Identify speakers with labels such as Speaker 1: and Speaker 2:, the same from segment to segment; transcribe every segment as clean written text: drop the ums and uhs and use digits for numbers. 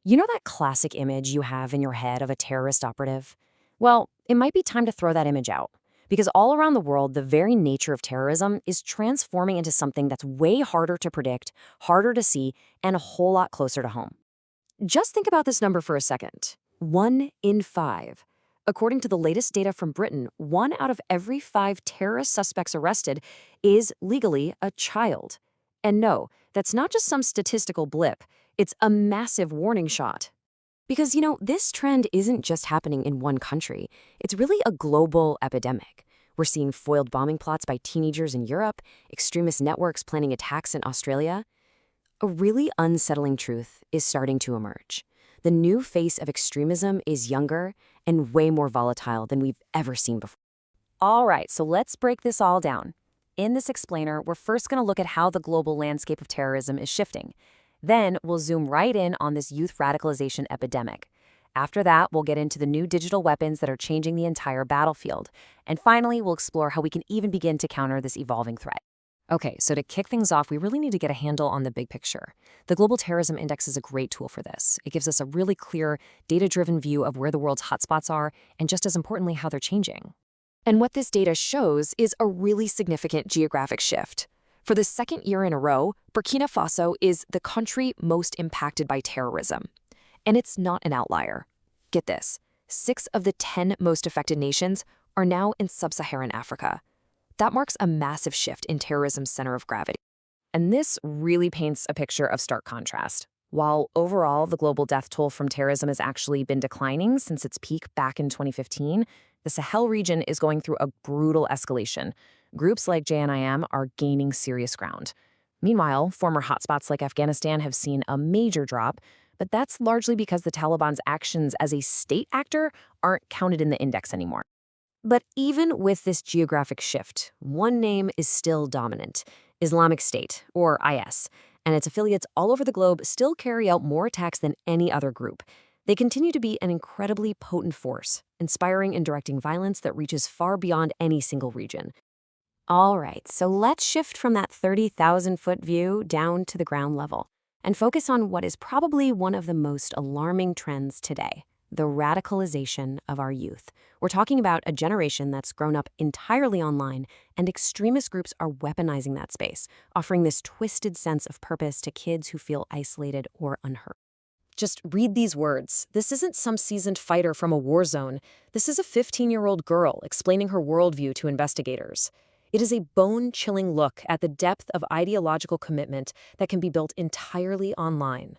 Speaker 1: You know that classic image you have in your head of a terrorist operative? Well, it might be time to throw that image out. Because all around the world, the very nature of terrorism is transforming into something that's way harder to predict, harder to see, and a whole lot closer to home. Just think about this number for a second. 1 in 5. According to the latest data from Britain, 1 out of every 5 terrorist suspects arrested is legally a child. And no, that's not just some statistical blip. It's a massive warning shot. Because, this trend isn't just happening in one country. It's really a global epidemic. We're seeing foiled bombing plots by teenagers in Europe, extremist networks planning attacks in Australia. A really unsettling truth is starting to emerge. The new face of extremism is younger and way more volatile than we've ever seen before. All right, so let's break this all down. In this explainer, we're first going to look at how the global landscape of terrorism is shifting. Then we'll zoom right in on this youth radicalization epidemic. After that, we'll get into the new digital weapons that are changing the entire battlefield. And finally, we'll explore how we can even begin to counter this evolving threat. Okay, so to kick things off, we really need to get a handle on the big picture. The Global Terrorism Index is a great tool for this. It gives us a really clear, data-driven view of where the world's hotspots are, and just as importantly, how they're changing. And what this data shows is a really significant geographic shift. For the second year in a row, Burkina Faso is the country most impacted by terrorism. And it's not an outlier. Get this, 6 of the 10 most affected nations are now in sub-Saharan Africa. That marks a massive shift in terrorism's center of gravity. And this really paints a picture of stark contrast. While overall the global death toll from terrorism has actually been declining since its peak back in 2015, the Sahel region is going through a brutal escalation. Groups like JNIM are gaining serious ground. Meanwhile, former hotspots like Afghanistan have seen a major drop, but that's largely because the Taliban's actions as a state actor aren't counted in the index anymore. But even with this geographic shift, one name is still dominant: Islamic State, or IS, and its affiliates all over the globe still carry out more attacks than any other group. They continue to be an incredibly potent force, inspiring and directing violence that reaches far beyond any single region. All right, so let's shift from that 30,000-foot view down to the ground level and focus on what is probably one of the most alarming trends today: the radicalization of our youth. We're talking about a generation that's grown up entirely online, and extremist groups are weaponizing that space, offering this twisted sense of purpose to kids who feel isolated or unheard. Just read these words. This isn't some seasoned fighter from a war zone. This is a 15-year-old girl explaining her worldview to investigators. It is a bone-chilling look at the depth of ideological commitment that can be built entirely online.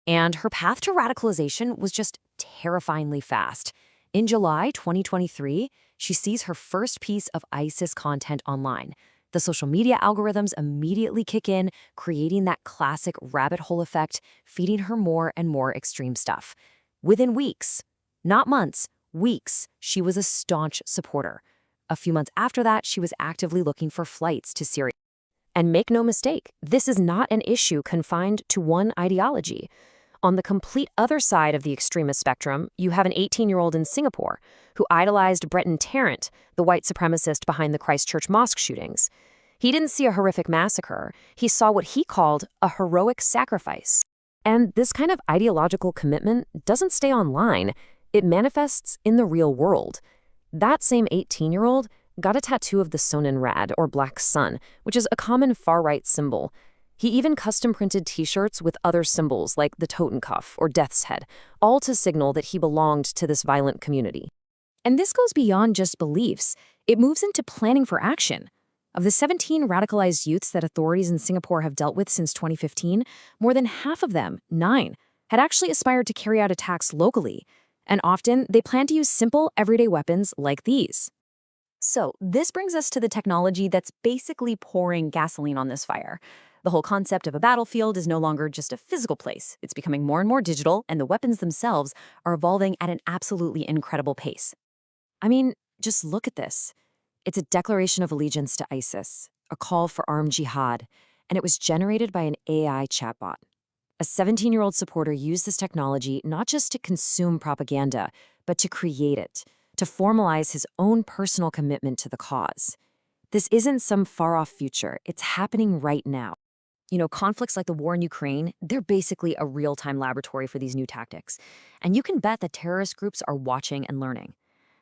Speaker 1: And her path to radicalization was just terrifyingly fast. In July 2023, she sees her first piece of ISIS content online. The social media algorithms immediately kick in, creating that classic rabbit hole effect, feeding her more and more extreme stuff. Within weeks, not months, weeks, she was a staunch supporter. A few months after that, she was actively looking for flights to Syria. And make no mistake, this is not an issue confined to one ideology. On the complete other side of the extremist spectrum, you have an 18-year-old in Singapore who idolized Breton Tarrant, the white supremacist behind the Christchurch mosque shootings. He didn't see a horrific massacre. He saw what he called a heroic sacrifice. And this kind of ideological commitment doesn't stay online. It manifests in the real world. That same 18-year-old got a tattoo of the Sonnenrad, or Black Sun, which is a common far-right symbol. He even custom-printed T-shirts with other symbols like the Totenkopf or Death's Head, all to signal that he belonged to this violent community. And this goes beyond just beliefs. It moves into planning for action. Of the 17 radicalized youths that authorities in Singapore have dealt with since 2015, more than half of them, 9, had actually aspired to carry out attacks locally. And often, they plan to use simple, everyday weapons like these. So, this brings us to the technology that's basically pouring gasoline on this fire. The whole concept of a battlefield is no longer just a physical place. It's becoming more and more digital, and the weapons themselves are evolving at an absolutely incredible pace. I mean, just look at this. It's a declaration of allegiance to ISIS, a call for armed jihad, and it was generated by an AI chatbot. A 17-year-old supporter used this technology not just to consume propaganda, but to create it, to formalize his own personal commitment to the cause. This isn't some far-off future. It's happening right now. Conflicts like the war in Ukraine, they're basically a real-time laboratory for these new tactics. And you can bet that terrorist groups are watching and learning.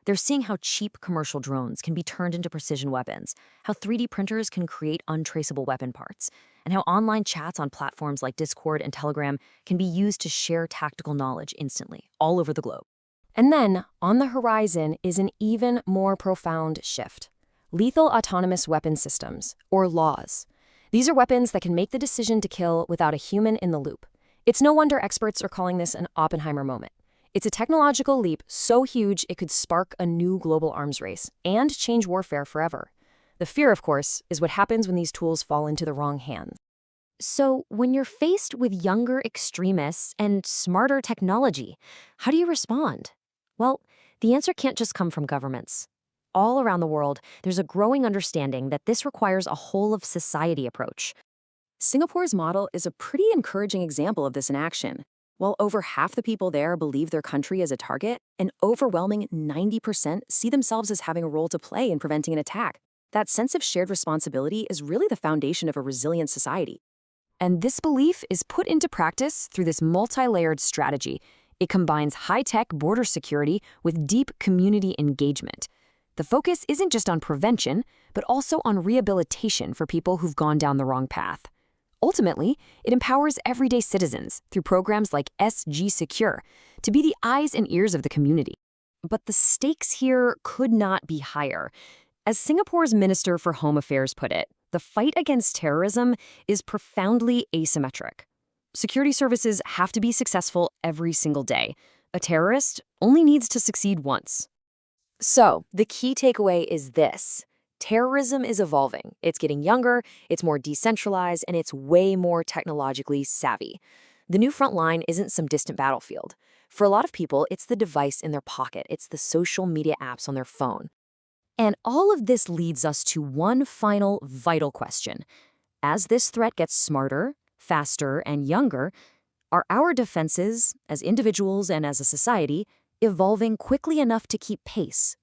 Speaker 1: They're seeing how cheap commercial drones can be turned into precision weapons, how 3D printers can create untraceable weapon parts, and how online chats on platforms like Discord and Telegram can be used to share tactical knowledge instantly, all over the globe. And then, on the horizon is an even more profound shift. Lethal autonomous weapon systems, or laws. These are weapons that can make the decision to kill without a human in the loop. It's no wonder experts are calling this an Oppenheimer moment. It's a technological leap so huge it could spark a new global arms race and change warfare forever. The fear, of course, is what happens when these tools fall into the wrong hands. So, when you're faced with younger extremists and smarter technology, how do you respond? Well, the answer can't just come from governments. All around the world, there's a growing understanding that this requires a whole-of-society approach. Singapore's model is a pretty encouraging example of this in action. While over half the people there believe their country is a target, an overwhelming 90% see themselves as having a role to play in preventing an attack. That sense of shared responsibility is really the foundation of a resilient society. And this belief is put into practice through this multi-layered strategy. It combines high-tech border security with deep community engagement. The focus isn't just on prevention, but also on rehabilitation for people who've gone down the wrong path. Ultimately, it empowers everyday citizens through programs like SG Secure to be the eyes and ears of the community. But the stakes here could not be higher. As Singapore's Minister for Home Affairs put it, the fight against terrorism is profoundly asymmetric. Security services have to be successful every single day. A terrorist only needs to succeed once. So, the key takeaway is this. Terrorism is evolving. It's getting younger, it's more decentralized, and it's way more technologically savvy. The new front line isn't some distant battlefield. For a lot of people, it's the device in their pocket. It's the social media apps on their phone. And all of this leads us to one final vital question. As this threat gets smarter, faster, and younger, are our defenses, as individuals and as a society, evolving quickly enough to keep pace